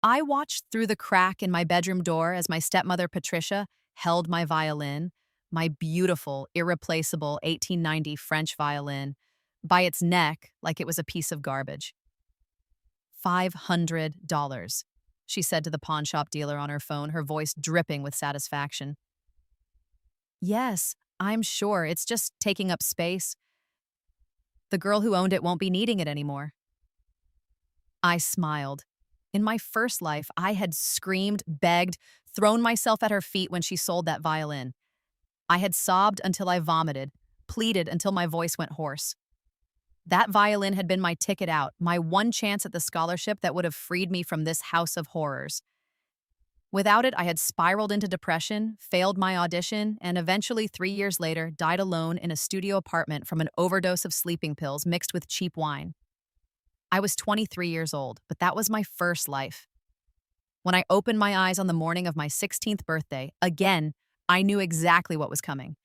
I watched through the crack in my bedroom door as my stepmother Patricia held my violin, my beautiful, irreplaceable 1890 French violin, by its neck like it was a piece of garbage. $500, she said to the pawn shop dealer on her phone, her voice dripping with satisfaction. Yes, I'm sure. It's just taking up space. The girl who owned it won't be needing it anymore. I smiled. In my first life, I had screamed, begged, thrown myself at her feet when she sold that violin. I had sobbed until I vomited, pleaded until my voice went hoarse. That violin had been my ticket out, my one chance at the scholarship that would have freed me from this house of horrors. Without it, I had spiraled into depression, failed my audition, and eventually, 3 years later, died alone in a studio apartment from an overdose of sleeping pills mixed with cheap wine. I was 23 years old, but that was my first life. When I opened my eyes on the morning of my 16th birthday, again, I knew exactly what was coming.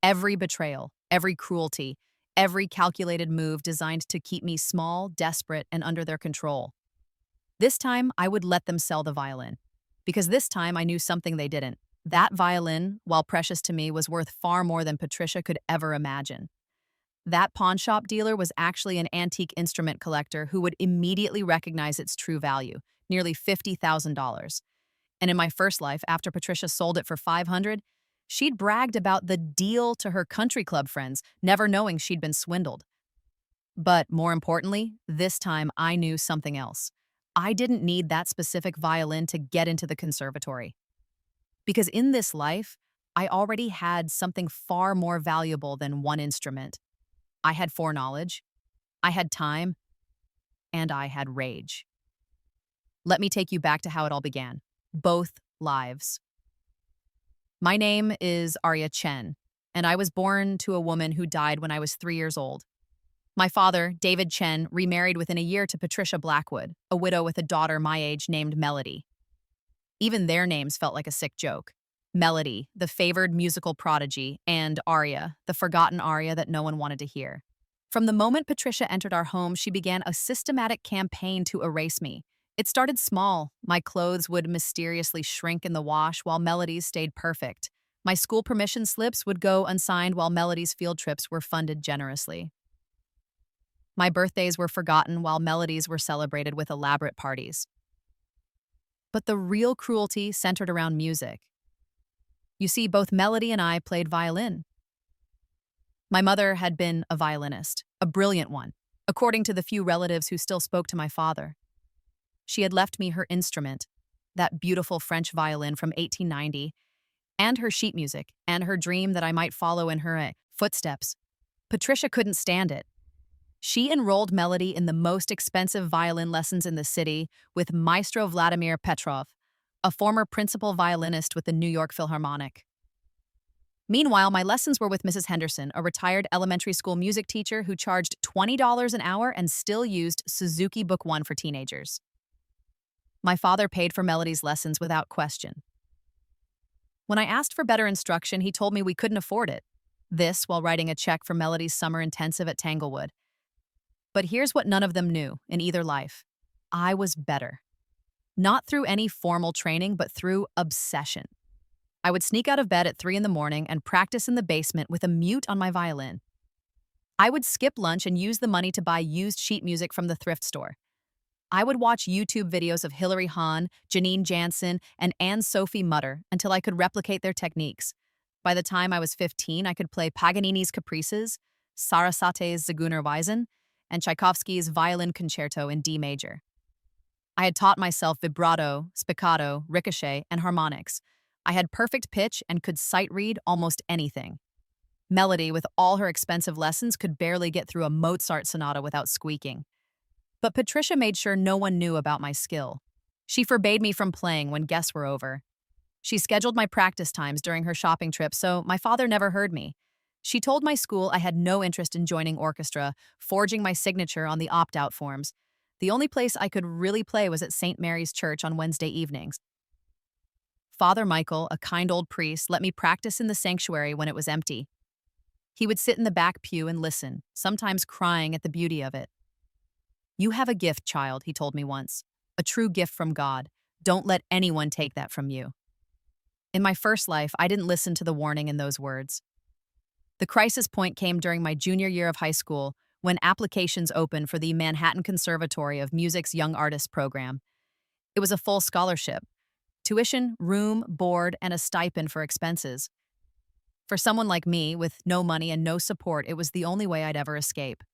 Every betrayal, every cruelty, every calculated move designed to keep me small, desperate, and under their control. This time, I would let them sell the violin. Because this time, I knew something they didn't. That violin, while precious to me, was worth far more than Patricia could ever imagine. That pawn shop dealer was actually an antique instrument collector who would immediately recognize its true value, nearly $50,000. And in my first life, after Patricia sold it for $500, she'd bragged about the deal to her country club friends, never knowing she'd been swindled. But more importantly, this time I knew something else. I didn't need that specific violin to get into the conservatory. Because in this life, I already had something far more valuable than one instrument. I had foreknowledge, I had time, and I had rage. Let me take you back to how it all began. Both lives. My name is Arya Chen, and I was born to a woman who died when I was 3 years old. My father, David Chen, remarried within a year to Patricia Blackwood, a widow with a daughter my age named Melody. Even their names felt like a sick joke. Melody, the favored musical prodigy, and Arya, the forgotten Arya that no one wanted to hear. From the moment Patricia entered our home, she began a systematic campaign to erase me. It started small. My clothes would mysteriously shrink in the wash while Melody's stayed perfect. My school permission slips would go unsigned while Melody's field trips were funded generously. My birthdays were forgotten while Melody's were celebrated with elaborate parties. But the real cruelty centered around music. You see, both Melody and I played violin. My mother had been a violinist, a brilliant one, according to the few relatives who still spoke to my father. She had left me her instrument, that beautiful French violin from 1890, and her sheet music, and her dream that I might follow in her footsteps. Patricia couldn't stand it. She enrolled Melody in the most expensive violin lessons in the city with Maestro Vladimir Petrov, a former principal violinist with the New York Philharmonic. Meanwhile, my lessons were with Mrs. Henderson, a retired elementary school music teacher who charged $20 an hour and still used Suzuki Book 1 for teenagers. My father paid for Melody's lessons without question. When I asked for better instruction, he told me we couldn't afford it. This while writing a check for Melody's summer intensive at Tanglewood. But here's what none of them knew in either life. I was better. Not through any formal training, but through obsession. I would sneak out of bed at 3 a.m. and practice in the basement with a mute on my violin. I would skip lunch and use the money to buy used sheet music from the thrift store. I would watch YouTube videos of Hilary Hahn, Janine Jansen, and Anne-Sophie Mutter until I could replicate their techniques. By the time I was 15, I could play Paganini's Caprices, Sarasate's Zigeunerweisen, and Tchaikovsky's Violin Concerto in D major. I had taught myself vibrato, spiccato, ricochet, and harmonics. I had perfect pitch and could sight read almost anything. Melody, with all her expensive lessons, could barely get through a Mozart sonata without squeaking. But Patricia made sure no one knew about my skill. She forbade me from playing when guests were over. She scheduled my practice times during her shopping trips, so my father never heard me. She told my school I had no interest in joining orchestra, forging my signature on the opt-out forms. The only place I could really play was at St. Mary's Church on Wednesday evenings. Father Michael, a kind old priest, let me practice in the sanctuary when it was empty. He would sit in the back pew and listen, sometimes crying at the beauty of it. "You have a gift, child," he told me once, "a true gift from God. Don't let anyone take that from you. In my first life, I didn't listen to the warning in those words. The crisis point came during my junior year of high school when applications opened for the Manhattan Conservatory of Music's Young Artists program. It was a full scholarship: tuition, room, board, and a stipend for expenses. For someone like me, with no money and no support, it was the only way I'd ever escape.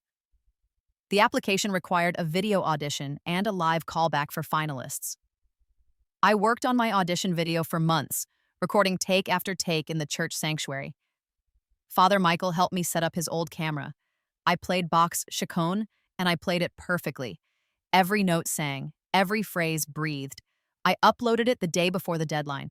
The application required a video audition and a live callback for finalists. I worked on my audition video for months, recording take after take in the church sanctuary. Father Michael helped me set up his old camera. I played Bach's Chaconne, and I played it perfectly. Every note sang, every phrase breathed. I uploaded it the day before the deadline.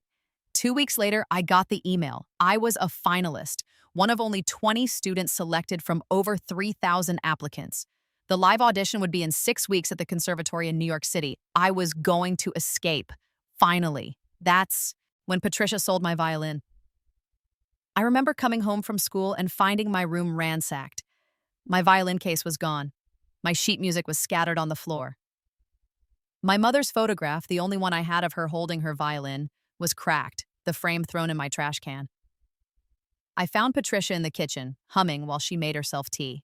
2 weeks later, I got the email. I was a finalist, one of only 20 students selected from over 3,000 applicants. The live audition would be in 6 weeks at the conservatory in New York City. I was going to escape. Finally. That's when Patricia sold my violin. I remember coming home from school and finding my room ransacked. My violin case was gone. My sheet music was scattered on the floor. My mother's photograph, the only one I had of her holding her violin, was cracked, the frame thrown in my trash can. I found Patricia in the kitchen, humming while she made herself tea.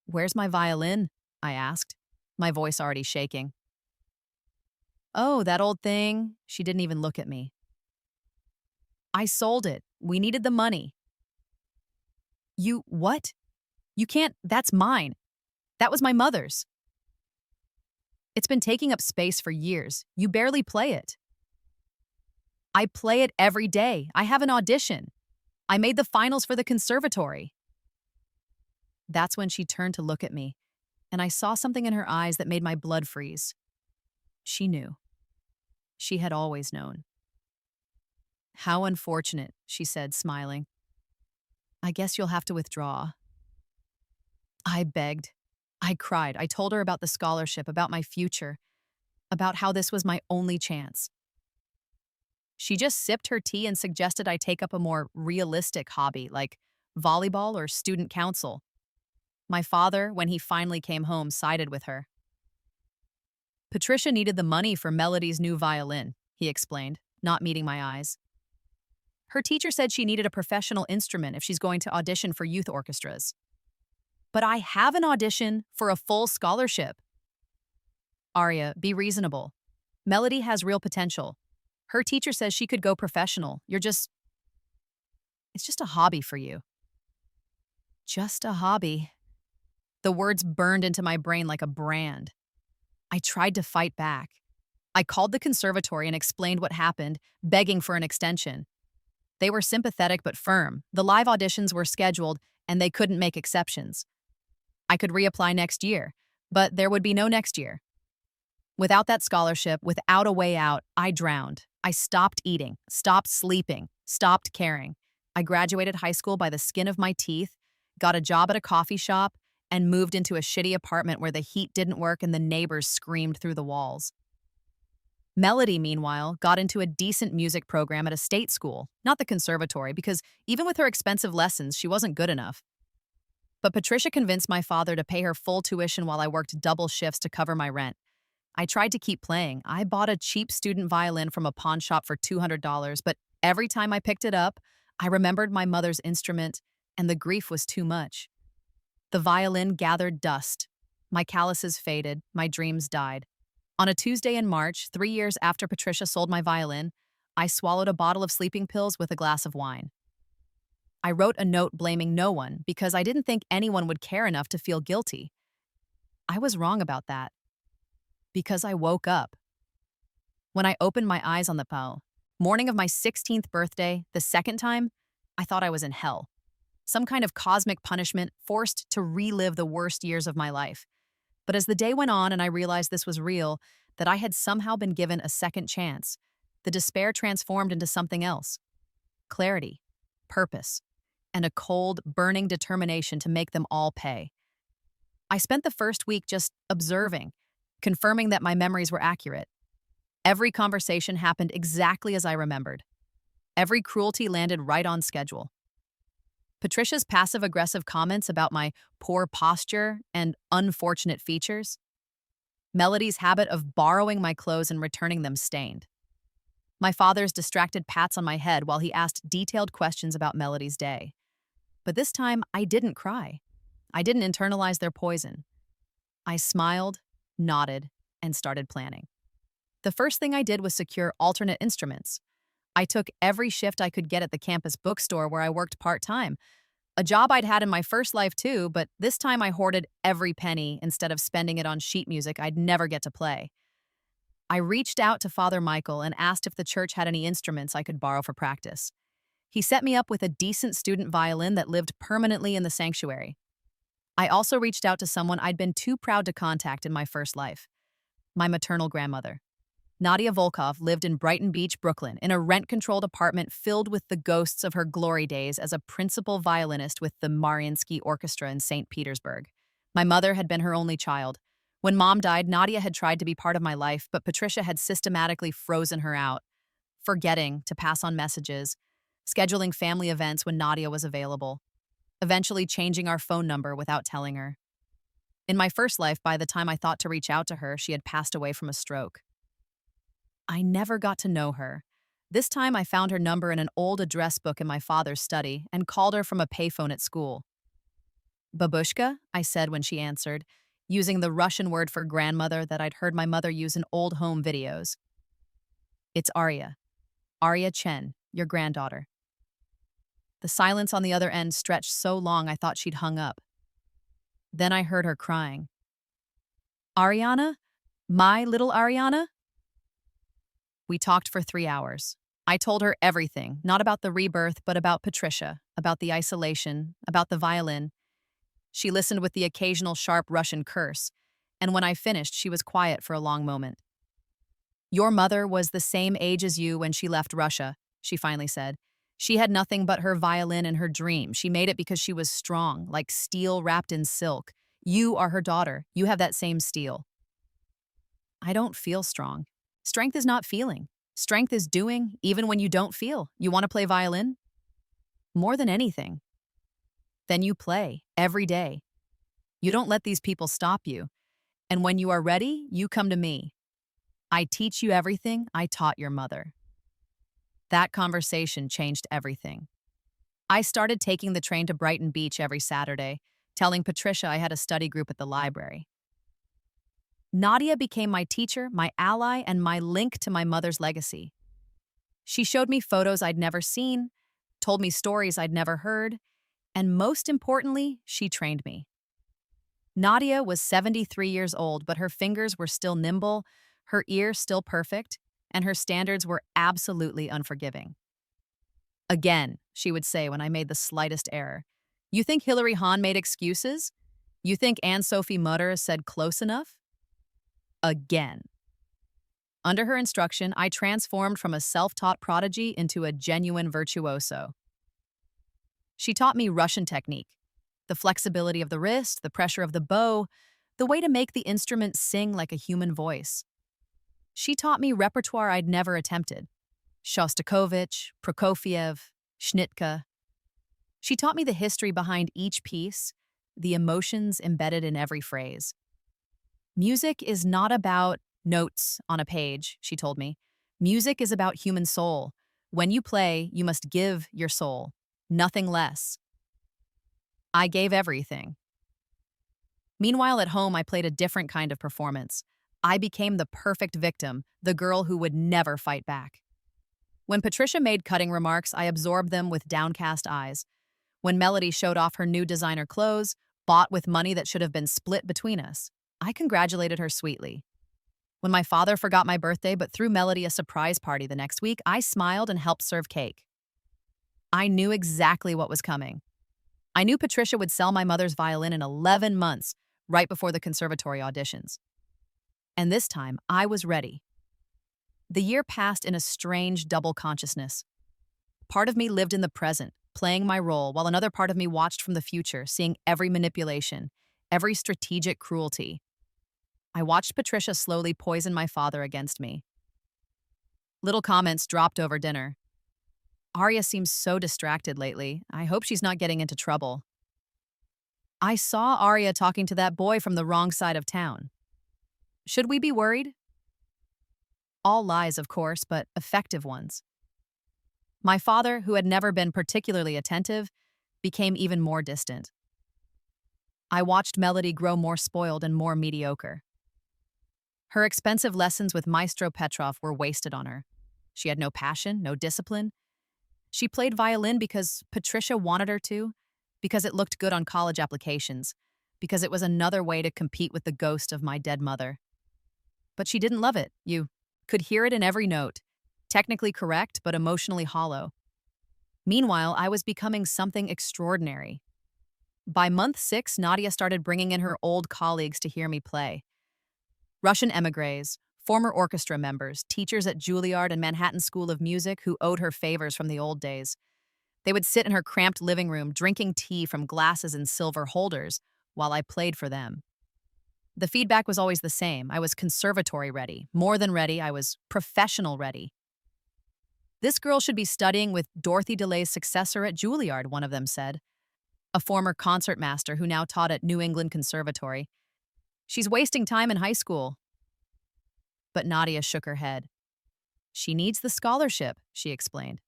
"Where's my violin?" I asked, my voice already shaking. "Oh, that old thing." She didn't even look at me. "I sold it. We needed the money." "You what? You can't, that's mine. That was my mother's." "It's been taking up space for years. You barely play it." "I play it every day. I have an audition. I made the finals for the conservatory." That's when she turned to look at me, and I saw something in her eyes that made my blood freeze. She knew. She had always known. "How unfortunate," she said, smiling. "I guess you'll have to withdraw." I begged. I cried. I told her about the scholarship, about my future, about how this was my only chance. She just sipped her tea and suggested I take up a more realistic hobby, like volleyball or student council. My father, when he finally came home, sided with her. "Patricia needed the money for Melody's new violin," he explained, not meeting my eyes. "Her teacher said she needed a professional instrument if she's going to audition for youth orchestras." "But I have an audition for a full scholarship." "Arya, be reasonable. Melody has real potential. Her teacher says she could go professional. It's just a hobby for you." Just a hobby. The words burned into my brain like a brand. I tried to fight back. I called the conservatory and explained what happened, begging for an extension. They were sympathetic but firm. The live auditions were scheduled, and they couldn't make exceptions. I could reapply next year, but there would be no next year. Without that scholarship, without a way out, I drowned. I stopped eating, stopped sleeping, stopped caring. I graduated high school by the skin of my teeth, got a job at a coffee shop, and moved into a shitty apartment where the heat didn't work and the neighbors screamed through the walls. Melody, meanwhile, got into a decent music program at a state school, not the conservatory, because even with her expensive lessons, she wasn't good enough. But Patricia convinced my father to pay her full tuition while I worked double shifts to cover my rent. I tried to keep playing. I bought a cheap student violin from a pawn shop for $200, but every time I picked it up, I remembered my mother's instrument, and the grief was too much. The violin gathered dust. My calluses faded. My dreams died. On a Tuesday in March, 3 years after Patricia sold my violin, I swallowed a bottle of sleeping pills with a glass of wine. I wrote a note blaming no one because I didn't think anyone would care enough to feel guilty. I was wrong about that. Because I woke up. When I opened my eyes on the morning of my 16th birthday, the second time, I thought I was in hell. Some kind of cosmic punishment, forced to relive the worst years of my life. But as the day went on and I realized this was real, that I had somehow been given a second chance, the despair transformed into something else. Clarity, purpose, and a cold, burning determination to make them all pay. I spent the first week just observing, confirming that my memories were accurate. Every conversation happened exactly as I remembered. Every cruelty landed right on schedule. Patricia's passive-aggressive comments about my poor posture and unfortunate features. Melody's habit of borrowing my clothes and returning them stained. My father's distracted pats on my head while he asked detailed questions about Melody's day. But this time, I didn't cry. I didn't internalize their poison. I smiled, nodded, and started planning. The first thing I did was secure alternate instruments. I took every shift I could get at the campus bookstore where I worked part-time, a job I'd had in my first life too, but this time I hoarded every penny instead of spending it on sheet music I'd never get to play. I reached out to Father Michael and asked if the church had any instruments I could borrow for practice. He set me up with a decent student violin that lived permanently in the sanctuary. I also reached out to someone I'd been too proud to contact in my first life, my maternal grandmother. Nadia Volkov lived in Brighton Beach, Brooklyn, in a rent-controlled apartment filled with the ghosts of her glory days as a principal violinist with the Mariinsky Orchestra in St. Petersburg. My mother had been her only child. When Mom died, Nadia had tried to be part of my life, but Patricia had systematically frozen her out, forgetting to pass on messages, scheduling family events when Nadia was available, eventually changing our phone number without telling her. In my first life, by the time I thought to reach out to her, she had passed away from a stroke. I never got to know her. This time I found her number in an old address book in my father's study and called her from a payphone at school. Babushka, I said when she answered, using the Russian word for grandmother that I'd heard my mother use in old home videos. It's Arya. Arya Chen, your granddaughter. The silence on the other end stretched so long I thought she'd hung up. Then I heard her crying. Ariana? My little Ariana? We talked for 3 hours. I told her everything, not about the rebirth, but about Patricia, about the isolation, about the violin. She listened with the occasional sharp Russian curse, and when I finished, she was quiet for a long moment. Your mother was the same age as you when she left Russia, she finally said. She had nothing but her violin and her dream. She made it because she was strong, like steel wrapped in silk. You are her daughter. You have that same steel. I don't feel strong. Strength is not feeling. Strength is doing, even when you don't feel. You want to play violin? More than anything. Then you play, every day. You don't let these people stop you. And when you are ready, you come to me. I teach you everything I taught your mother. That conversation changed everything. I started taking the train to Brighton Beach every Saturday, telling Patricia I had a study group at the library. Nadia became my teacher, my ally, and my link to my mother's legacy. She showed me photos I'd never seen, told me stories I'd never heard, and most importantly, she trained me. Nadia was 73 years old, but her fingers were still nimble, her ear still perfect, and her standards were absolutely unforgiving. Again, she would say when I made the slightest error. You think Hilary Hahn made excuses? You think Anne-Sophie Mutter said close enough? Again. Under her instruction, I transformed from a self-taught prodigy into a genuine virtuoso. She taught me Russian technique, the flexibility of the wrist, the pressure of the bow, the way to make the instrument sing like a human voice. She taught me repertoire I'd never attempted. Shostakovich, Prokofiev, Schnittke. She taught me the history behind each piece, the emotions embedded in every phrase. Music is not about notes on a page, she told me. Music is about human soul. When you play, you must give your soul, nothing less. I gave everything. Meanwhile, at home, I played a different kind of performance. I became the perfect victim, the girl who would never fight back. When Patricia made cutting remarks, I absorbed them with downcast eyes. When Melody showed off her new designer clothes, bought with money that should have been split between us, I congratulated her sweetly. When my father forgot my birthday but threw Melody a surprise party the next week, I smiled and helped serve cake. I knew exactly what was coming. I knew Patricia would sell my mother's violin in 11 months, right before the conservatory auditions. And this time, I was ready. The year passed in a strange double consciousness. Part of me lived in the present, playing my role, while another part of me watched from the future, seeing every manipulation, every strategic cruelty. I watched Patricia slowly poison my father against me. Little comments dropped over dinner. Arya seems so distracted lately. I hope she's not getting into trouble. I saw Arya talking to that boy from the wrong side of town. Should we be worried? All lies, of course, but effective ones. My father, who had never been particularly attentive, became even more distant. I watched Melody grow more spoiled and more mediocre. Her expensive lessons with Maestro Petrov were wasted on her. She had no passion, no discipline. She played violin because Patricia wanted her to, because it looked good on college applications, because it was another way to compete with the ghost of my dead mother. But she didn't love it. You could hear it in every note. Technically correct, but emotionally hollow. Meanwhile, I was becoming something extraordinary. By month 6, Nadia started bringing in her old colleagues to hear me play. Russian émigrés, former orchestra members, teachers at Juilliard and Manhattan School of Music who owed her favors from the old days. They would sit in her cramped living room drinking tea from glasses and silver holders while I played for them. The feedback was always the same. I was conservatory ready. More than ready, I was professional ready. This girl should be studying with Dorothy DeLay's successor at Juilliard, one of them said. A former concertmaster who now taught at New England Conservatory. She's wasting time in high school. But Nadia shook her head. She needs the scholarship, she explained.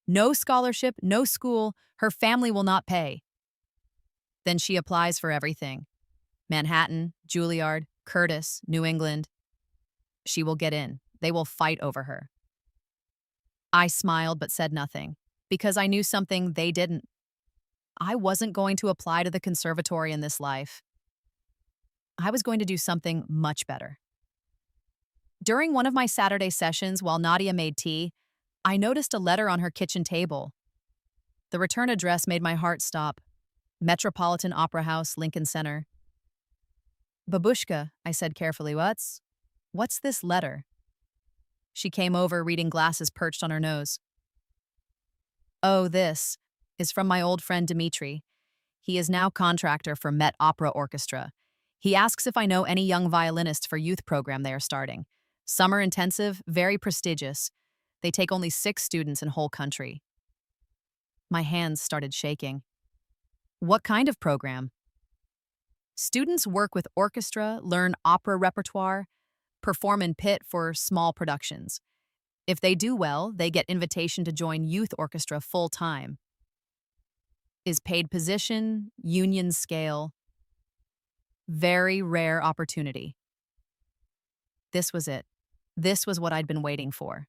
No scholarship, no school, her family will not pay. Then she applies for everything. Manhattan, Juilliard, Curtis, New England. She will get in. They will fight over her. I smiled but said nothing, because I knew something they didn't. I wasn't going to apply to the conservatory in this life. I was going to do something much better. During one of my Saturday sessions while Nadia made tea, I noticed a letter on her kitchen table. The return address made my heart stop. Metropolitan Opera House, Lincoln Center. Babushka, I said carefully, what's this letter? She came over, reading glasses perched on her nose. Oh, this is from my old friend Dmitri. He is now contractor for Met Opera Orchestra. He asks if I know any young violinists for youth program they are starting. Summer intensive, very prestigious. They take only 6 students in whole country. My hands started shaking. What kind of program? Students work with orchestra, learn opera repertoire, perform in pit for small productions. If they do well, they get invitation to join youth orchestra full-time. Is paid position, union scale. Very rare opportunity. This was it. This was what I'd been waiting for.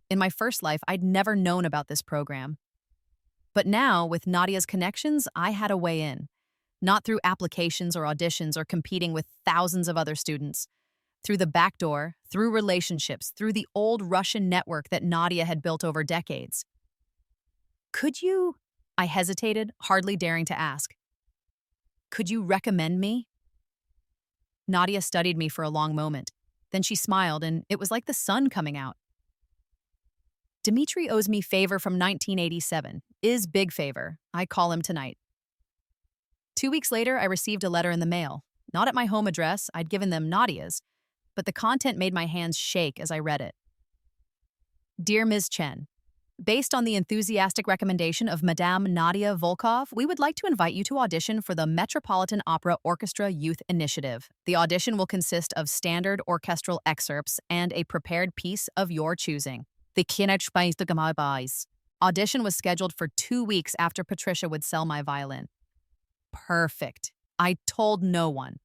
In my first life, I'd never known about this program. But now, with Nadia's connections, I had a way in. Not through applications or auditions or competing with thousands of other students. Through the back door, through relationships, through the old Russian network that Nadia had built over decades. Could you? I hesitated, hardly daring to ask. Could you recommend me? Nadia studied me for a long moment. Then she smiled, and it was like the sun coming out. Dmitri owes me favor from 1987. Is big favor. I call him tonight. 2 weeks later, I received a letter in the mail. Not at my home address, I'd given them Nadia's, but the content made my hands shake as I read it. Dear Ms. Chen, based on the enthusiastic recommendation of Madame Nadia Volkov, we would like to invite you to audition for the Metropolitan Opera Orchestra Youth Initiative. The audition will consist of standard orchestral excerpts and a prepared piece of your choosing. The audition was scheduled for 2 weeks after Patricia would sell my violin. Perfect. I told no one.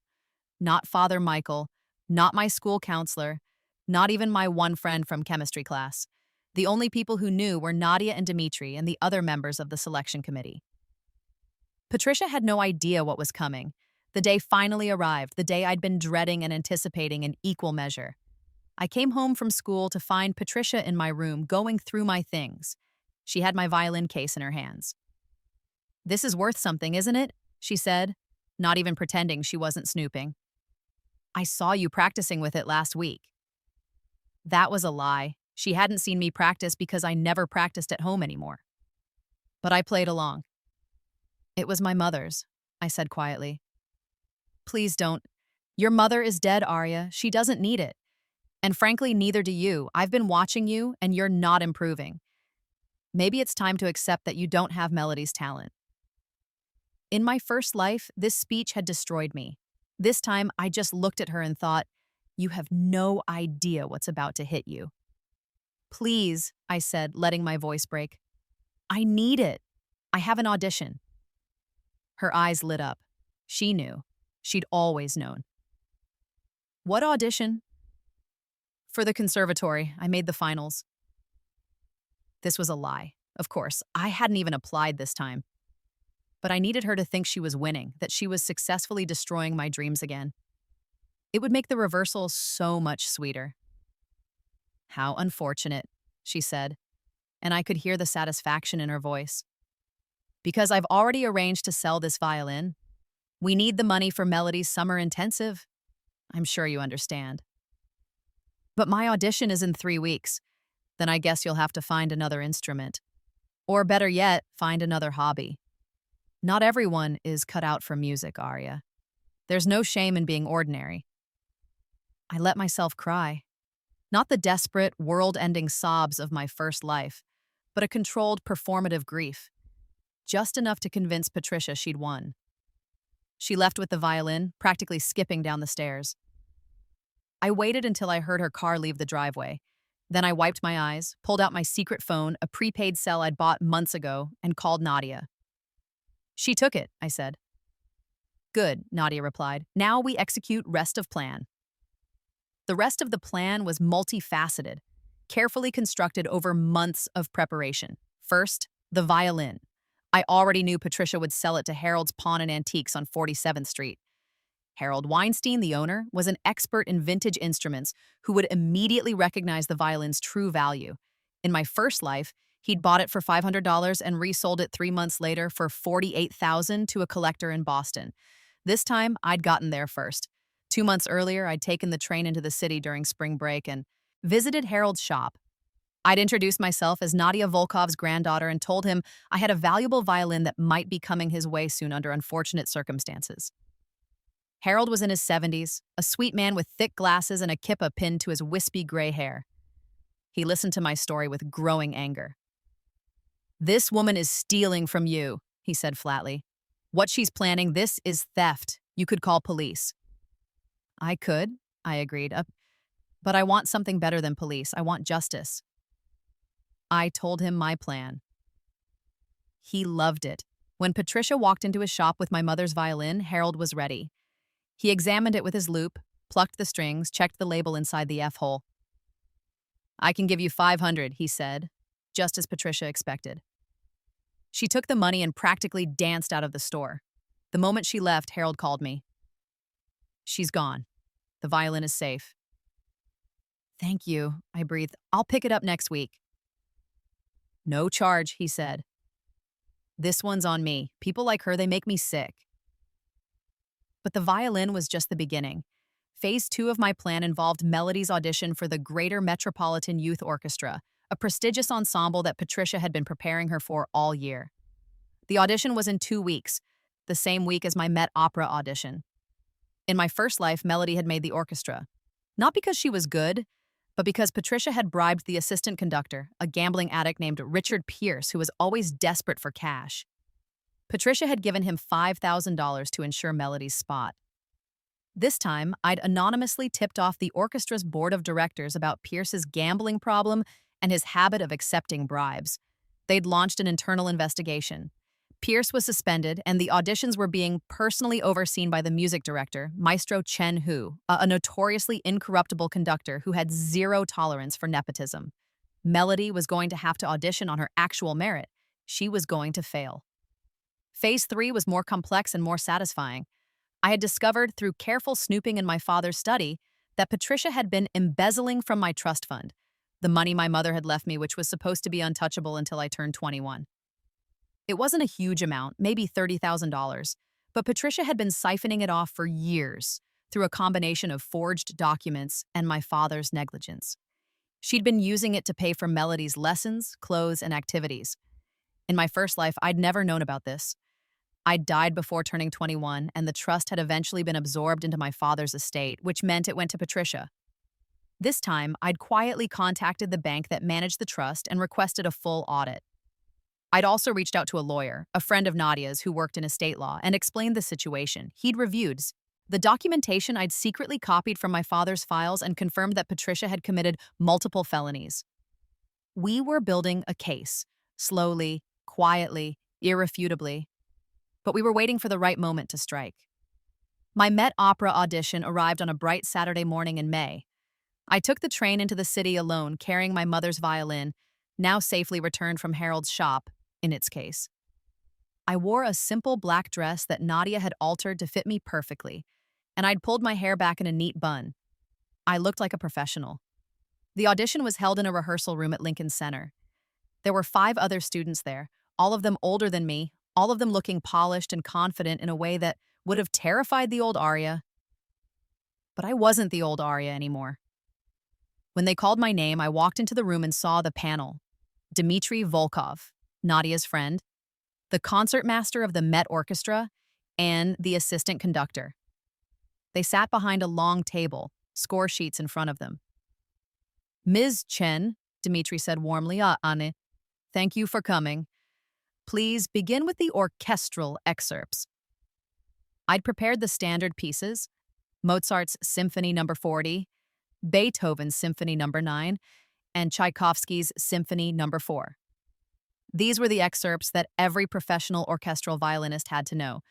Not Father Michael, not my school counselor, not even my one friend from chemistry class. The only people who knew were Nadia and Dmitri and the other members of the selection committee. Patricia had no idea what was coming. The day finally arrived, the day I'd been dreading and anticipating in equal measure. I came home from school to find Patricia in my room going through my things. She had my violin case in her hands. This is worth something, isn't it? She said, not even pretending she wasn't snooping. I saw you practicing with it last week. That was a lie. She hadn't seen me practice because I never practiced at home anymore. But I played along. It was my mother's, I said quietly. Please don't. Your mother is dead, Arya. She doesn't need it. And frankly, neither do you. I've been watching you, and you're not improving. Maybe it's time to accept that you don't have Melody's talent. In my first life, this speech had destroyed me. This time, I just looked at her and thought, You have no idea what's about to hit you. Please, I said, letting my voice break. I need it. I have an audition. Her eyes lit up. She knew. She'd always known. What audition? For the conservatory. I made the finals. This was a lie. Of course, I hadn't even applied this time. But I needed her to think she was winning, that she was successfully destroying my dreams again. It would make the reversal so much sweeter. How unfortunate, she said, and I could hear the satisfaction in her voice. Because I've already arranged to sell this violin. We need the money for Melody's summer intensive. I'm sure you understand. But my audition is in 3 weeks. Then I guess you'll have to find another instrument. Or better yet, find another hobby. Not everyone is cut out for music, Arya. There's no shame in being ordinary. I let myself cry. Not the desperate, world-ending sobs of my first life, but a controlled, performative grief. Just enough to convince Patricia she'd won. She left with the violin, practically skipping down the stairs. I waited until I heard her car leave the driveway. Then I wiped my eyes, pulled out my secret phone, a prepaid cell I'd bought months ago, and called Nadia. She took it, I said. Good, Nadia replied. Now we execute rest of plan. The rest of the plan was multifaceted, carefully constructed over months of preparation. First, the violin. I already knew Patricia would sell it to Harold's Pawn and Antiques on 47th Street. Harold Weinstein, the owner, was an expert in vintage instruments who would immediately recognize the violin's true value. In my first life, he'd bought it for $500 and resold it 3 months later for $48,000 to a collector in Boston. This time, I'd gotten there first. 2 months earlier, I'd taken the train into the city during spring break and visited Harold's shop. I'd introduced myself as Nadia Volkov's granddaughter and told him I had a valuable violin that might be coming his way soon under unfortunate circumstances. Harold was in his 70s, a sweet man with thick glasses and a kippa pinned to his wispy gray hair. He listened to my story with growing anger. This woman is stealing from you, he said flatly. What she's planning, this is theft. You could call police. I could, I agreed. But I want something better than police. I want justice. I told him my plan. He loved it. When Patricia walked into his shop with my mother's violin, Harold was ready. He examined it with his loupe, plucked the strings, checked the label inside the F-hole. I can give you $500, he said, just as Patricia expected. She took the money and practically danced out of the store. The moment she left, Harold called me. She's gone. The violin is safe. Thank you, I breathed. I'll pick it up next week. No charge, he said. This one's on me. People like her, they make me sick. But the violin was just the beginning. Phase 2 of my plan involved Melody's audition for the Greater Metropolitan Youth Orchestra, a prestigious ensemble that Patricia had been preparing her for all year. The audition was in 2 weeks, the same week as my Met Opera audition. In my first life, Melody had made the orchestra. Not because she was good, but because Patricia had bribed the assistant conductor, a gambling addict named Richard Pierce, who was always desperate for cash. Patricia had given him $5,000 to ensure Melody's spot. This time, I'd anonymously tipped off the orchestra's board of directors about Pierce's gambling problem and his habit of accepting bribes. They'd launched an internal investigation. Pierce was suspended, and the auditions were being personally overseen by the music director, Maestro Chen Hu, a notoriously incorruptible conductor who had zero tolerance for nepotism. Melody was going to have to audition on her actual merit. She was going to fail. Phase 3 was more complex and more satisfying. I had discovered through careful snooping in my father's study that Patricia had been embezzling from my trust fund, the money my mother had left me, which was supposed to be untouchable until I turned 21. It wasn't a huge amount, maybe $30,000, but Patricia had been siphoning it off for years through a combination of forged documents and my father's negligence. She'd been using it to pay for Melody's lessons, clothes, and activities. In my first life, I'd never known about this. I'd died before turning 21, and the trust had eventually been absorbed into my father's estate, which meant it went to Patricia. This time, I'd quietly contacted the bank that managed the trust and requested a full audit. I'd also reached out to a lawyer, a friend of Nadia's who worked in estate law, and explained the situation. He'd reviewed The documentation I'd secretly copied from my father's files and confirmed that Patricia had committed multiple felonies. We were building a case, slowly, quietly, irrefutably, but we were waiting for the right moment to strike. My Met Opera audition arrived on a bright Saturday morning in May. I took the train into the city alone, carrying my mother's violin, now safely returned from Harold's shop, in its case. I wore a simple black dress that Nadia had altered to fit me perfectly, and I'd pulled my hair back in a neat bun. I looked like a professional. The audition was held in a rehearsal room at Lincoln Center. There were 5 other students there, all of them older than me, all of them looking polished and confident in a way that would have terrified the old Arya. But I wasn't the old Arya anymore. When they called my name, I walked into the room and saw the panel. Dmitry Volkov, Nadia's friend, the concertmaster of the Met Orchestra, and the assistant conductor. They sat behind a long table, score sheets in front of them. "Ms. Chen," Dmitry said warmly, Anne, "thank you for coming. Please begin with the orchestral excerpts." I'd prepared the standard pieces, Mozart's Symphony No. 40, Beethoven's Symphony No. 9, and Tchaikovsky's Symphony No. 4. These were the excerpts that every professional orchestral violinist had to know,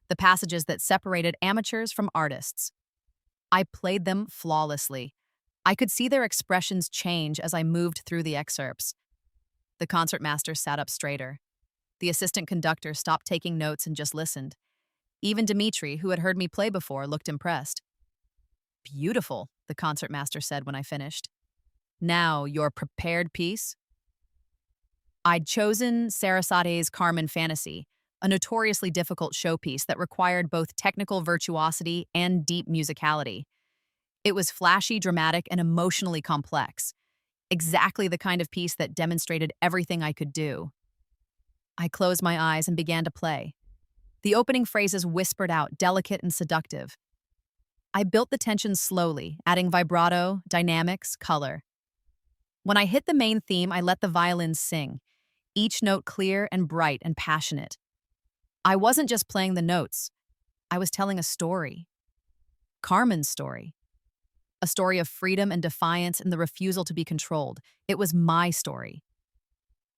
the passages that separated amateurs from artists. I played them flawlessly. I could see their expressions change as I moved through the excerpts. The concertmaster sat up straighter. The assistant conductor stopped taking notes and just listened. Even Dmitry, who had heard me play before, looked impressed. "Beautiful," the concertmaster said when I finished. "Now, your prepared piece?" I'd chosen Sarasate's Carmen Fantasy, a notoriously difficult showpiece that required both technical virtuosity and deep musicality. It was flashy, dramatic, and emotionally complex. Exactly the kind of piece that demonstrated everything I could do. I closed my eyes and began to play. The opening phrases whispered out, delicate and seductive. I built the tension slowly, adding vibrato, dynamics, color. When I hit the main theme, I let the violin sing, each note clear and bright and passionate. I wasn't just playing the notes. I was telling a story. Carmen's story. A story of freedom and defiance and the refusal to be controlled. It was my story.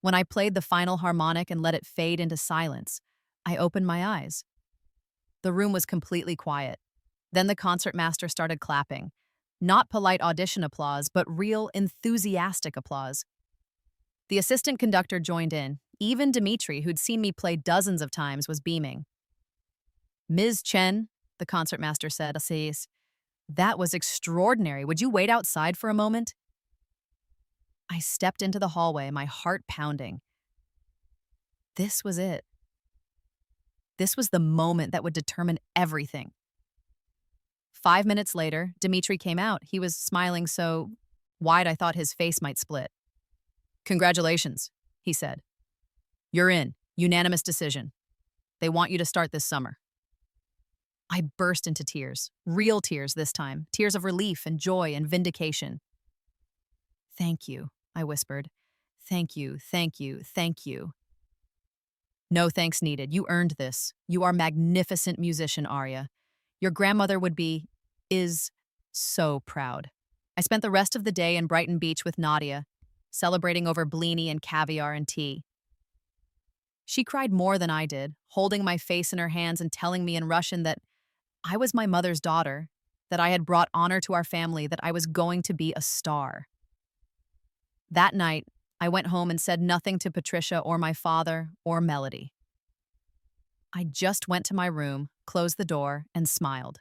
When I played the final harmonic and let it fade into silence, I opened my eyes. The room was completely quiet. Then the concertmaster started clapping. Not polite audition applause, but real, enthusiastic applause. The assistant conductor joined in. Even Dmitry, who'd seen me play dozens of times, was beaming. "Ms. Chen," the concertmaster said, says, "that was extraordinary. Would you wait outside for a moment?" I stepped into the hallway, my heart pounding. This was it. This was the moment that would determine everything. 5 minutes later, Dmitry came out. He was smiling so wide I thought his face might split. "Congratulations," he said. "You're in. Unanimous decision. They want you to start this summer." I burst into tears. Real tears this time. Tears of relief and joy and vindication. "Thank you," I whispered. "Thank you, thank you, thank you." "No thanks needed. You earned this. You are magnificent musician, Arya. Your grandmother is so proud." I spent the rest of the day in Brighton Beach with Nadia, celebrating over blini and caviar and tea. She cried more than I did, holding my face in her hands and telling me in Russian that I was my mother's daughter, that I had brought honor to our family, that I was going to be a star. That night, I went home and said nothing to Patricia or my father or Melody. I just went to my room, closed the door, and smiled.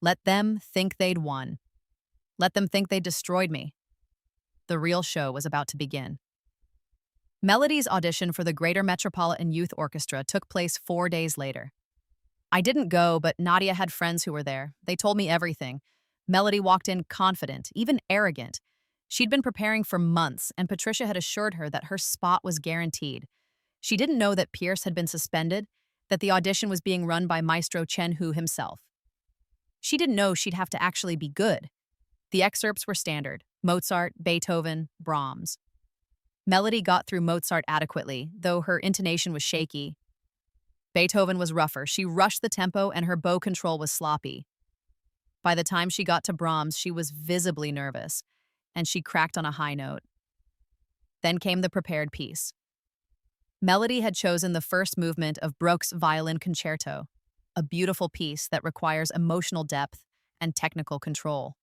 Let them think they'd won. Let them think they'd destroyed me. The real show was about to begin. Melody's audition for the Greater Metropolitan Youth Orchestra took place 4 days later. I didn't go, but Nadia had friends who were there. They told me everything. Melody walked in confident, even arrogant. She'd been preparing for months, and Patricia had assured her that her spot was guaranteed. She didn't know that Pierce had been suspended, that the audition was being run by Maestro Chen Hu himself. She didn't know she'd have to actually be good. The excerpts were standard: Mozart, Beethoven, Brahms. Melody got through Mozart adequately, though her intonation was shaky. Beethoven was rougher. She rushed the tempo and her bow control was sloppy. By the time she got to Brahms, she was visibly nervous, and she cracked on a high note. Then came the prepared piece. Melody had chosen the first movement of Bruch's Violin Concerto, a beautiful piece that requires emotional depth and technical control.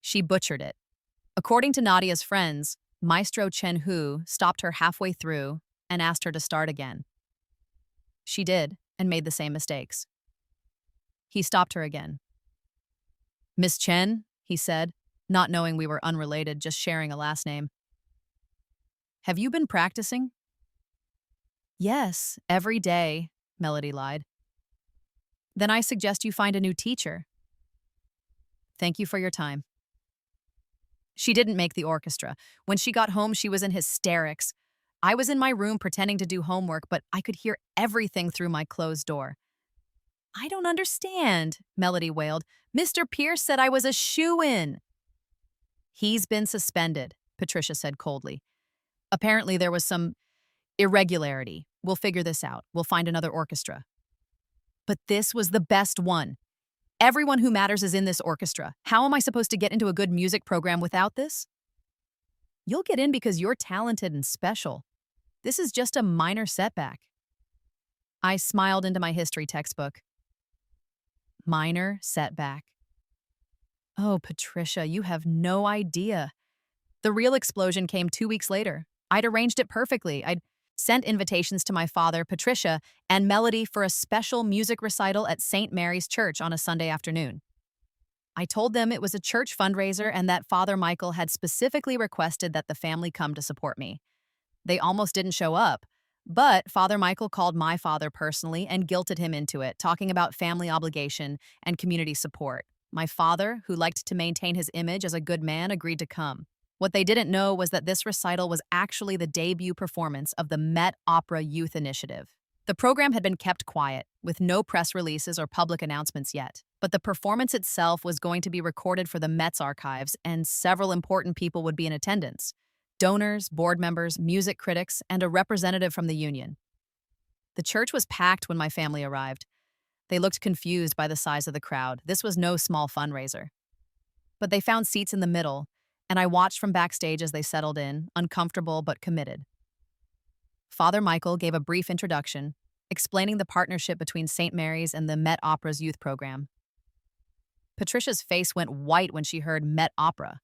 She butchered it. According to Nadia's friends, Maestro Chen Hu stopped her halfway through and asked her to start again. She did, and made the same mistakes. He stopped her again. "Miss Chen," he said, not knowing we were unrelated, just sharing a last name. "Have you been practicing?" "Yes, every day," Melody lied. "Then I suggest you find a new teacher." "Thank you for your time." She didn't make the orchestra. When she got home, she was in hysterics. I was in my room pretending to do homework, but I could hear everything through my closed door. "I don't understand," Melody wailed. "Mr. Pierce said I was a shoo-in." "He's been suspended," Patricia said coldly. "Apparently there was some irregularity. We'll figure this out. We'll find another orchestra." "But this was the best one. Everyone who matters is in this orchestra. How am I supposed to get into a good music program without this?" "You'll get in because you're talented and special. This is just a minor setback." I smiled into my history textbook. Minor setback. Oh, Patricia, you have no idea. The real explosion came 2 weeks later. I'd arranged it perfectly. I'd sent invitations to my father, Patricia, and Melody for a special music recital at St. Mary's Church on a Sunday afternoon. I told them it was a church fundraiser and that Father Michael had specifically requested that the family come to support me. They almost didn't show up, but Father Michael called my father personally and guilted him into it, talking about family obligation and community support. My father, who liked to maintain his image as a good man, agreed to come. What they didn't know was that this recital was actually the debut performance of the Met Opera Youth Initiative. The program had been kept quiet, with no press releases or public announcements yet. But the performance itself was going to be recorded for the Met's archives, and several important people would be in attendance: donors, board members, music critics, and a representative from the union. The church was packed when my family arrived. They looked confused by the size of the crowd. This was no small fundraiser. But they found seats in the middle, and I watched from backstage as they settled in, uncomfortable but committed. Father Michael gave a brief introduction, explaining the partnership between St. Mary's and the Met Opera's youth program. Patricia's face went white when she heard Met Opera.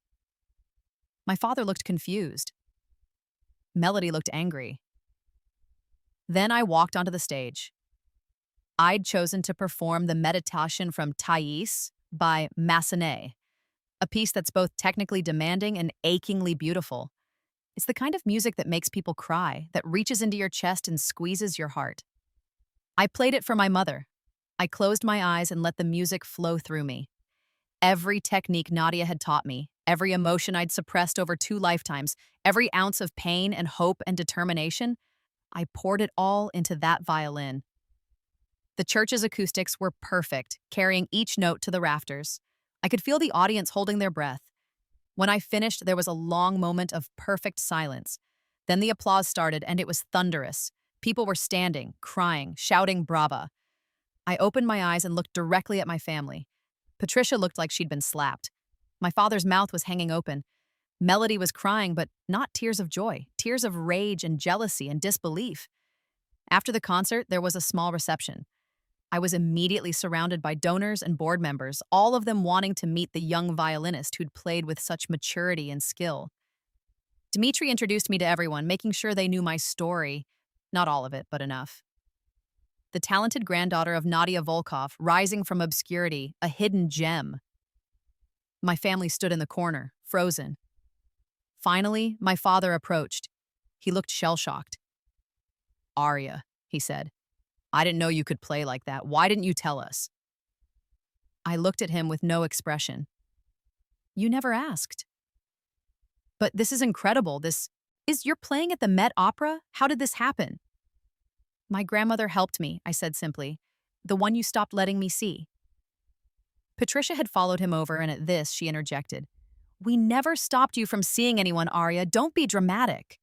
My father looked confused. Melody looked angry. Then I walked onto the stage. I'd chosen to perform the Meditation from Thais by Massenet, a piece that's both technically demanding and achingly beautiful. It's the kind of music that makes people cry, that reaches into your chest and squeezes your heart. I played it for my mother. I closed my eyes and let the music flow through me. Every technique Nadia had taught me, every emotion I'd suppressed over 2 lifetimes, every ounce of pain and hope and determination, I poured it all into that violin. The church's acoustics were perfect, carrying each note to the rafters. I could feel the audience holding their breath. When I finished, there was a long moment of perfect silence. Then the applause started, and it was thunderous. People were standing, crying, shouting brava. I opened my eyes and looked directly at my family. Patricia looked like she'd been slapped. My father's mouth was hanging open. Melody was crying, but not tears of joy, tears of rage and jealousy and disbelief. After the concert, there was a small reception. I was immediately surrounded by donors and board members, all of them wanting to meet the young violinist who'd played with such maturity and skill. Dmitri introduced me to everyone, making sure they knew my story. Not all of it, but enough. The talented granddaughter of Nadia Volkov, rising from obscurity, a hidden gem. My family stood in the corner, frozen. Finally, my father approached. He looked shell-shocked. "Arya," he said. "I didn't know you could play like that. Why didn't you tell us?" I looked at him with no expression. "You never asked." "But this is incredible. You're playing at the Met Opera? How did this happen?" "My grandmother helped me," I said simply. "The one you stopped letting me see." Patricia had followed him over, and at this, she interjected. "We never stopped you from seeing anyone, Arya. Don't be dramatic."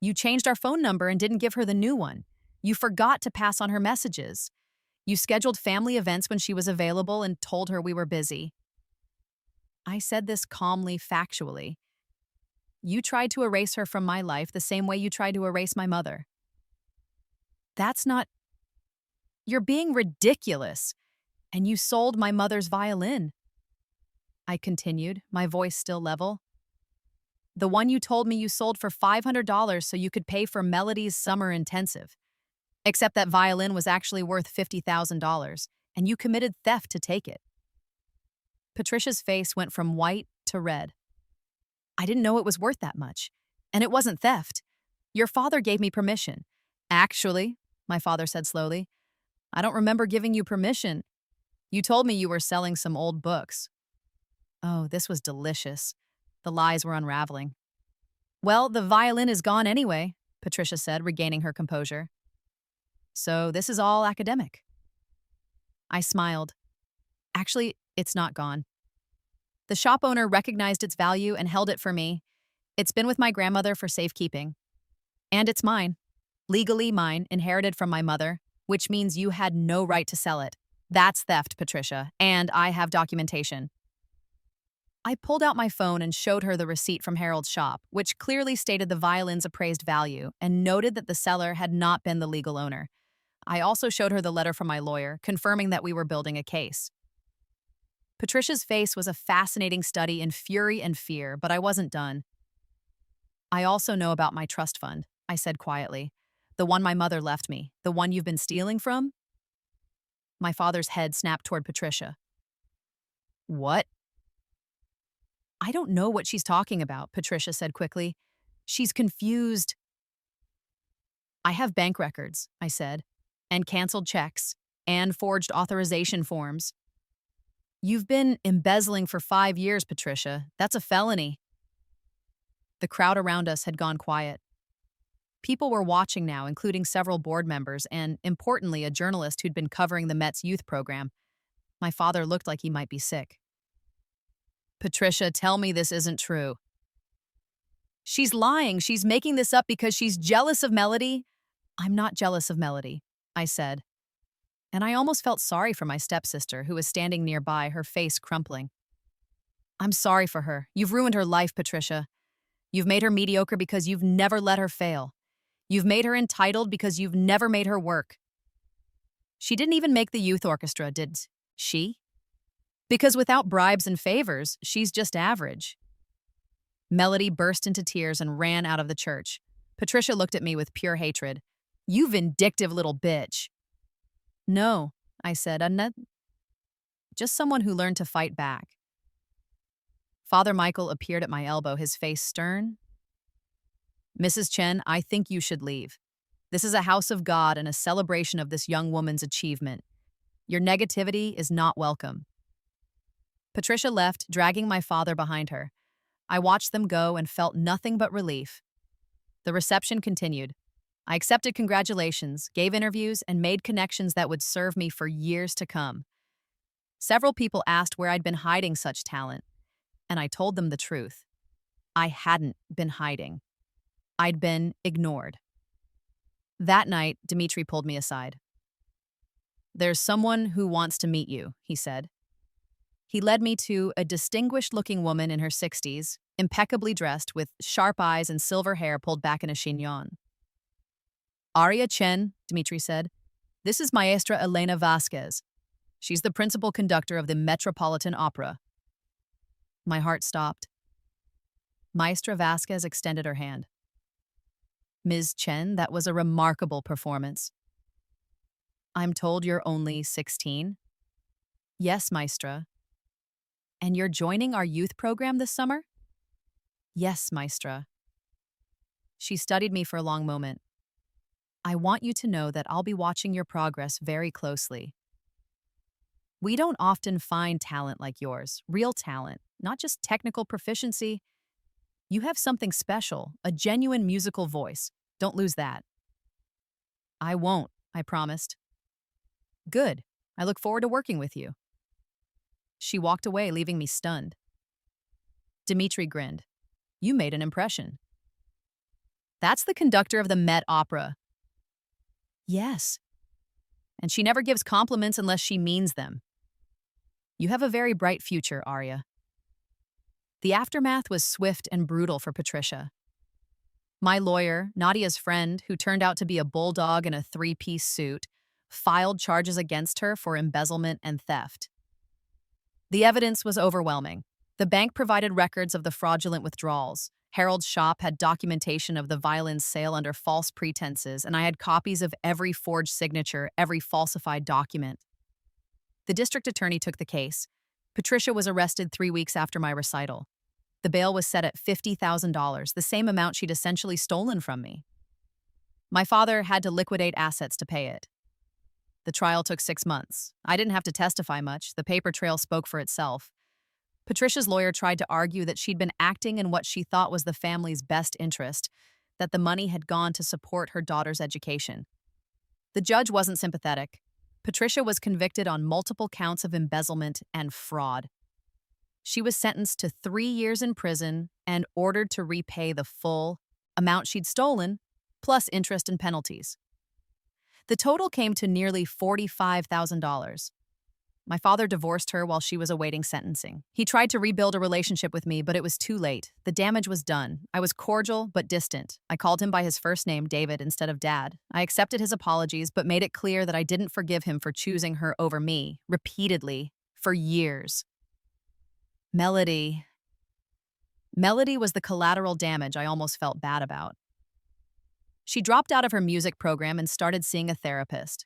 "You changed our phone number and didn't give her the new one. You forgot to pass on her messages. You scheduled family events when she was available and told her we were busy. I said this calmly, factually. You tried to erase her from my life the same way you tried to erase my mother. That's not. You're being ridiculous. And you sold my mother's violin. I continued, my voice still level. The one you told me you sold for $500 so you could pay for Melody's summer intensive. Except that violin was actually worth $50,000, and you committed theft to take it. Patricia's face went from white to red. I didn't know it was worth that much. And it wasn't theft. Your father gave me permission. Actually, my father said slowly, I don't remember giving you permission. You told me you were selling some old books. Oh, this was delicious. The lies were unraveling. Well, the violin is gone anyway, Patricia said, regaining her composure. So this is all academic. I smiled. Actually, it's not gone. The shop owner recognized its value and held it for me. It's been with my grandmother for safekeeping. And it's mine. Legally mine, inherited from my mother, which means you had no right to sell it. That's theft, Patricia, and I have documentation. I pulled out my phone and showed her the receipt from Harold's shop, which clearly stated the violin's appraised value and noted that the seller had not been the legal owner. I also showed her the letter from my lawyer, confirming that we were building a case. Patricia's face was a fascinating study in fury and fear, but I wasn't done. I also know about my trust fund, I said quietly. The one my mother left me, the one you've been stealing from? My father's head snapped toward Patricia. What? I don't know what she's talking about, Patricia said quickly. She's confused. I have bank records, I said, and canceled checks, and forged authorization forms. You've been embezzling for 5 years, Patricia. That's a felony. The crowd around us had gone quiet. People were watching now, including several board members and, importantly, a journalist who'd been covering the Met's youth program. My father looked like he might be sick. Patricia, tell me this isn't true. She's lying. She's making this up because she's jealous of Melody. I'm not jealous of Melody, I said. And I almost felt sorry for my stepsister, who was standing nearby, her face crumpling. I'm sorry for her. You've ruined her life, Patricia. You've made her mediocre because you've never let her fail. You've made her entitled because you've never made her work. She didn't even make the youth orchestra, did she? Because without bribes and favors, she's just average. Melody burst into tears and ran out of the church. Patricia looked at me with pure hatred. You vindictive little bitch. No, I said, just someone who learned to fight back. Father Michael appeared at my elbow, his face stern. Mrs. Chen, I think you should leave. This is a house of God and a celebration of this young woman's achievement. Your negativity is not welcome. Patricia left, dragging my father behind her. I watched them go and felt nothing but relief. The reception continued. I accepted congratulations, gave interviews, and made connections that would serve me for years to come. Several people asked where I'd been hiding such talent, and I told them the truth. I hadn't been hiding. I'd been ignored. That night, Dmitri pulled me aside. There's someone who wants to meet you, he said. He led me to a distinguished-looking woman in her 60s, impeccably dressed with sharp eyes and silver hair pulled back in a chignon. Aria Chen, Dmitri said. This is Maestra Elena Vasquez. She's the principal conductor of the Metropolitan Opera. My heart stopped. Maestra Vasquez extended her hand. Ms. Chen, that was a remarkable performance. I'm told you're only 16. Yes, Maestra. And you're joining our youth program this summer? Yes, Maestra. She studied me for a long moment. I want you to know that I'll be watching your progress very closely. We don't often find talent like yours, real talent, not just technical proficiency. You have something special, a genuine musical voice. Don't lose that. I won't, I promised. Good. I look forward to working with you. She walked away, leaving me stunned. Dmitri grinned. You made an impression. That's the conductor of the Met Opera. Yes. And she never gives compliments unless she means them. You have a very bright future, Arya. The aftermath was swift and brutal for Patricia. My lawyer, Nadia's friend, who turned out to be a bulldog in a three-piece suit, filed charges against her for embezzlement and theft. The evidence was overwhelming. The bank provided records of the fraudulent withdrawals. Harold's shop had documentation of the Violin's sale under false pretenses, and I had copies of every forged signature, every falsified document. The district attorney took the case. Patricia was arrested 3 weeks after my recital. The bail was set at $50,000, the same amount she'd essentially stolen from me. My father had to liquidate assets to pay it. The trial took 6 months. I didn't have to testify much. The paper trail spoke for itself. Patricia's lawyer tried to argue that she'd been acting in what she thought was the family's best interest, that the money had gone to support her daughter's education. The judge wasn't sympathetic. Patricia was convicted on multiple counts of embezzlement and fraud. She was sentenced to 3 years in prison and ordered to repay the full amount she'd stolen, plus interest and penalties. The total came to nearly $45,000. My father divorced her while she was awaiting sentencing. He tried to rebuild a relationship with me, but it was too late. The damage was done. I was cordial but distant. I called him by his first name, David, instead of Dad. I accepted his apologies, but made it clear that I didn't forgive him for choosing her over me, repeatedly, for years. Melody was the collateral damage I almost felt bad about. She dropped out of her music program and started seeing a therapist.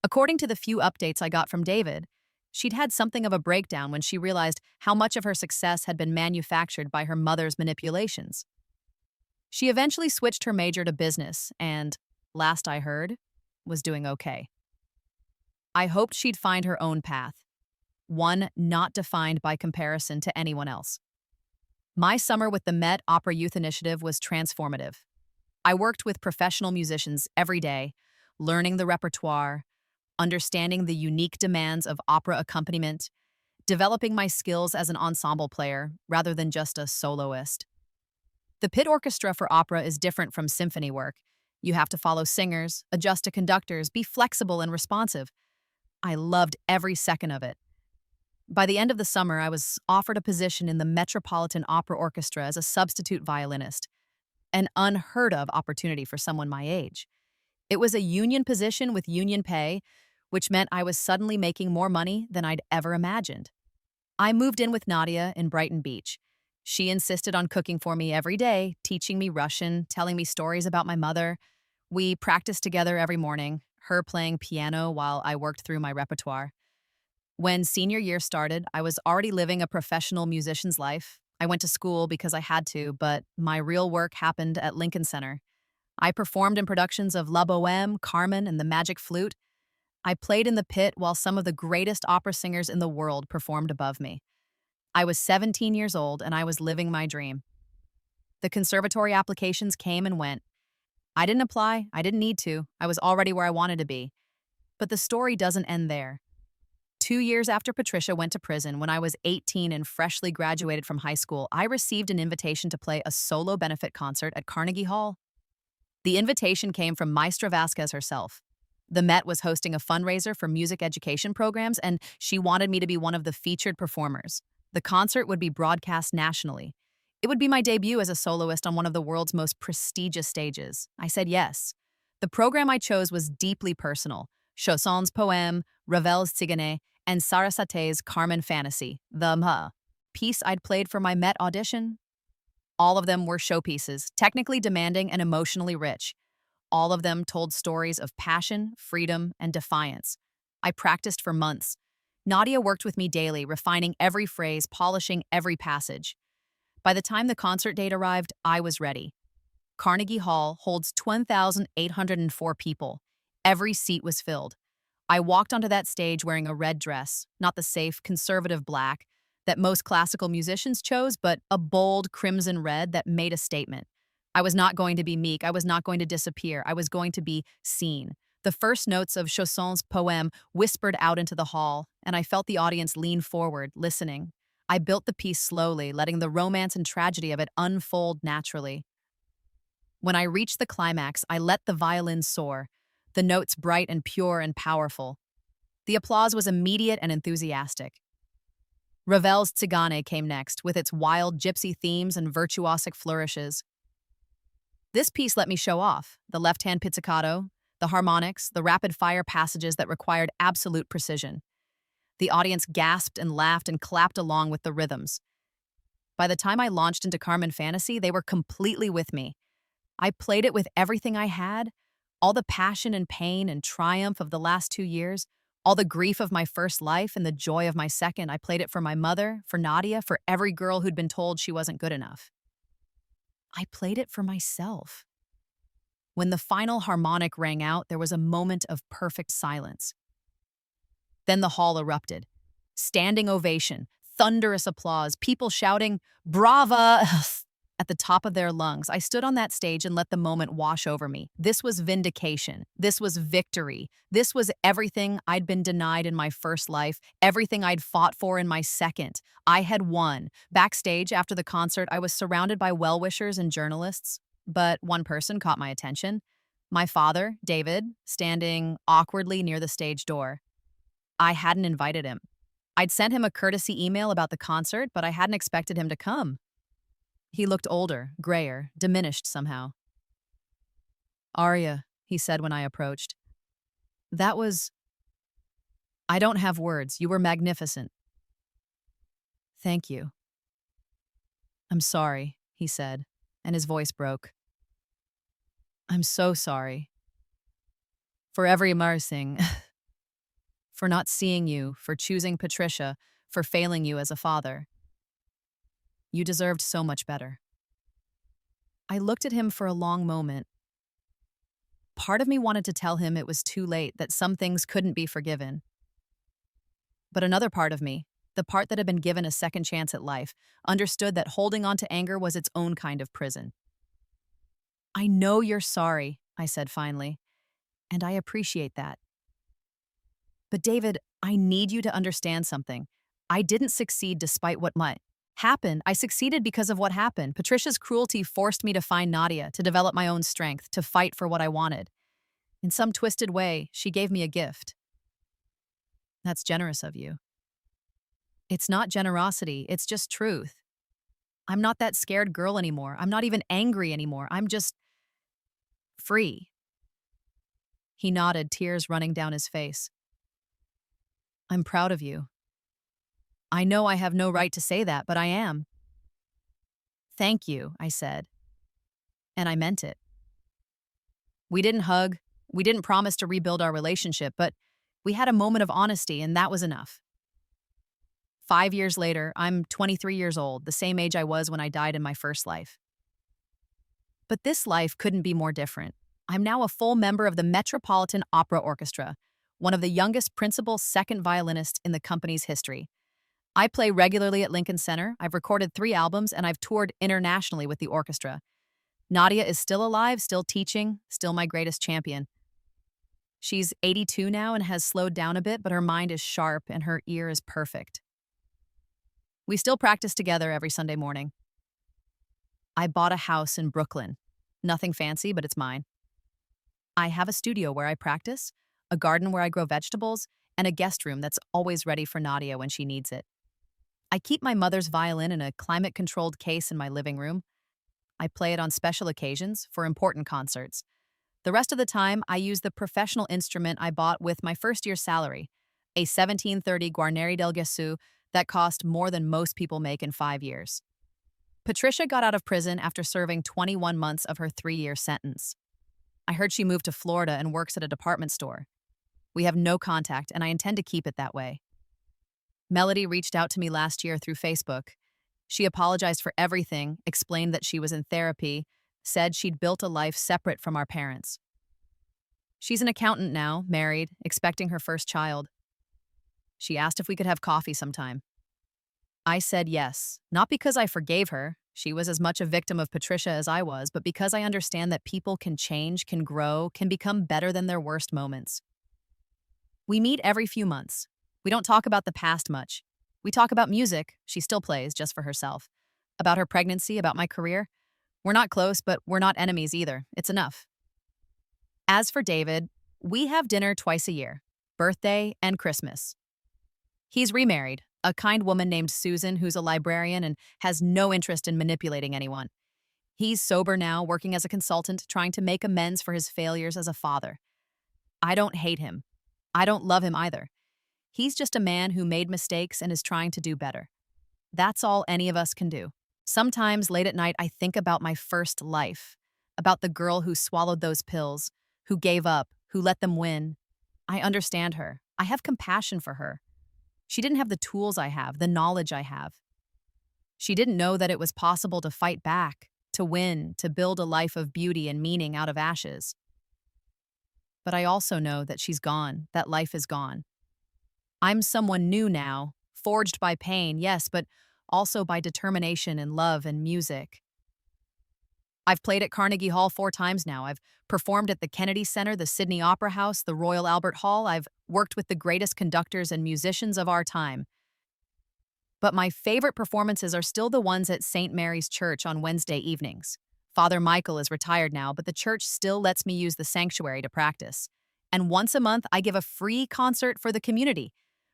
According to the few updates I got from David, she'd had something of a breakdown when she realized how much of her success had been manufactured by her mother's manipulations. She eventually switched her major to business and, last I heard, was doing okay. I hoped she'd find her own path, one not defined by comparison to anyone else. My summer with the Met Opera Youth Initiative was transformative. I worked with professional musicians every day, learning the repertoire, understanding the unique demands of opera accompaniment, developing my skills as an ensemble player rather than just a soloist. The pit orchestra for opera is different from symphony work. You have to follow singers, adjust to conductors, be flexible and responsive. I loved every second of it. By the end of the summer, I was offered a position in the Metropolitan Opera Orchestra as a substitute violinist, an unheard-of opportunity for someone my age. It was a union position with union pay, which meant I was suddenly making more money than I'd ever imagined. I moved in with Nadia in Brighton Beach. She insisted on cooking for me every day, teaching me Russian, telling me stories about my mother. We practiced together every morning, her playing piano while I worked through my repertoire. When senior year started, I was already living a professional musician's life. I went to school because I had to, but my real work happened at Lincoln Center. I performed in productions of La Bohème, Carmen, and The Magic Flute. I played in the pit while some of the greatest opera singers in the world performed above me. I was 17 years old and I was living my dream. The conservatory applications came and went. I didn't apply, I didn't need to. I was already where I wanted to be. But the story doesn't end there. 2 years after Patricia went to prison, when I was 18 and freshly graduated from high school, I received an invitation to play a solo benefit concert at Carnegie Hall. The invitation came from Maestra Vasquez herself. The Met was hosting a fundraiser for music education programs, and she wanted me to be one of the featured performers. The concert would be broadcast nationally. It would be my debut as a soloist on one of the world's most prestigious stages. I said yes. The program I chose was deeply personal. Chausson's Poème, Ravel's Tzigane, and Sarasate's Carmen Fantasy, the piece I'd played for my Met audition. All of them were showpieces, technically demanding and emotionally rich. All of them told stories of passion, freedom, and defiance. I practiced for months. Nadia worked with me daily, refining every phrase, polishing every passage. By the time the concert date arrived, I was ready. Carnegie Hall holds 1,804 people. Every seat was filled. I walked onto that stage wearing a red dress, not the safe, conservative black that most classical musicians chose, but a bold crimson red that made a statement. I was not going to be meek. I was not going to disappear. I was going to be seen. The first notes of Chausson's Poème whispered out into the hall, and I felt the audience lean forward, listening. I built the piece slowly, letting the romance and tragedy of it unfold naturally. When I reached the climax, I let the violin soar. the notes bright and pure and powerful. The applause was immediate and enthusiastic. Ravel's Tsigane came next, with its wild gypsy themes and virtuosic flourishes. This piece let me show off the left-hand pizzicato, the harmonics, the rapid-fire passages that required absolute precision. The audience gasped and laughed and clapped along with the rhythms. By the time I launched into Carmen Fantasy, they were completely with me. I played it with everything I had, all the passion and pain and triumph of the last 2 years, all the grief of my first life and the joy of my second. I played it for my mother, for Nadia, for every girl who'd been told she wasn't good enough. I played it for myself. When the final harmonic rang out, there was a moment of perfect silence. Then the hall erupted. Standing ovation, thunderous applause, people shouting, "Brava!" at the top of their lungs. I stood on that stage and let the moment wash over me. This was vindication. This was victory. This was everything I'd been denied in my first life, everything I'd fought for in my second. I had won. Backstage after the concert, I was surrounded by well-wishers and journalists, but one person caught my attention. My father, David, standing awkwardly near the stage door. I hadn't invited him. I'd sent him a courtesy email about the concert, but I hadn't expected him to come. He looked older, grayer, diminished somehow. "Arya," he said when I approached. "That was... I don't have words. You were magnificent." "Thank you." "I'm sorry," he said, and his voice broke. "I'm so sorry. For every embarrassing. For not seeing you, for choosing Patricia, for failing you as a father. You deserved so much better." I looked at him for a long moment. Part of me wanted to tell him it was too late, that some things couldn't be forgiven. But another part of me, the part that had been given a second chance at life, understood that holding on to anger was its own kind of prison. "I know you're sorry," I said finally, "and I appreciate that. But David, I need you to understand something. I didn't succeed despite what might happen. I succeeded because of what happened. Patricia's cruelty forced me to find Nadia, to develop my own strength, to fight for what I wanted. In some twisted way, she gave me a gift." "That's generous of you." "It's not generosity, it's just truth. I'm not that scared girl anymore. I'm not even angry anymore. I'm just free." He nodded, tears running down his face. "I'm proud of you. I know I have no right to say that, but I am." "Thank you," I said. And I meant it. We didn't hug. We didn't promise to rebuild our relationship, but we had a moment of honesty, and that was enough. 5 years later, I'm 23 years old, the same age I was when I died in my first life. But this life couldn't be more different. I'm now a full member of the Metropolitan Opera Orchestra, one of the youngest principal second violinists in the company's history. I play regularly at Lincoln Center. I've recorded 3 albums, and I've toured internationally with the orchestra. Nadia is still alive, still teaching, still my greatest champion. She's 82 now and has slowed down a bit, but her mind is sharp and her ear is perfect. We still practice together every Sunday morning. I bought a house in Brooklyn. Nothing fancy, but it's mine. I have a studio where I practice, a garden where I grow vegetables, and a guest room that's always ready for Nadia when she needs it. I keep my mother's violin in a climate-controlled case in my living room. I play it on special occasions for important concerts. The rest of the time, I use the professional instrument I bought with my first-year salary, a 1730 Guarneri del Gesù that cost more than most people make in 5 years. Patricia got out of prison after serving 21 months of her 3-year sentence. I heard she moved to Florida and works at a department store. We have no contact, and I intend to keep it that way. Melody reached out to me last year through Facebook. She apologized for everything, explained that she was in therapy, said she'd built a life separate from our parents. She's an accountant now, married, expecting her first child. She asked if we could have coffee sometime. I said yes, not because I forgave her. She was as much a victim of Patricia as I was, but because I understand that people can change, can grow, can become better than their worst moments. We meet every few months. We don't talk about the past much. We talk about music. She still plays just for herself. About her pregnancy, about my career. We're not close, but we're not enemies either. It's enough. As for David, We have dinner twice a year, birthday and Christmas. He's remarried, a kind woman named Susan who's a librarian and has no interest in manipulating anyone. He's sober now, working as a consultant, trying to make amends for his failures as a father. I don't hate him. I don't love him either. He's just a man who made mistakes and is trying to do better. That's all any of us can do. Sometimes late at night, I think about my first life, about the girl who swallowed those pills, who gave up, who let them win. I understand her. I have compassion for her. She didn't have the tools I have, the knowledge I have. She didn't know that it was possible to fight back, to win, to build a life of beauty and meaning out of ashes. But I also know that she's gone, that life is gone. I'm someone new now, forged by pain, yes, but also by determination and love and music. I've played at Carnegie Hall 4 times now. I've performed at the Kennedy Center, the Sydney Opera House, the Royal Albert Hall. I've worked with the greatest conductors and musicians of our time. But my favorite performances are still the ones at St. Mary's Church on Wednesday evenings. Father Michael is retired now, but the church still lets me use the sanctuary to practice. And once a month, I give a free concert for the community,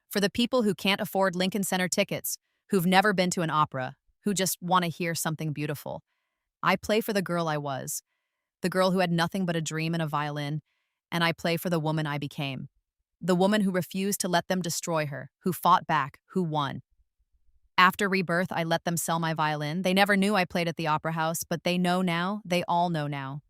for the people who can't afford Lincoln Center tickets, who've never been to an opera, who just want to hear something beautiful. I play for the girl I was, the girl who had nothing but a dream and a violin, and I play for the woman I became, the woman who refused to let them destroy her, who fought back, who won. After Rebirth, I let them sell my violin. They never knew I played at the Opera House, but they know now, they all know now.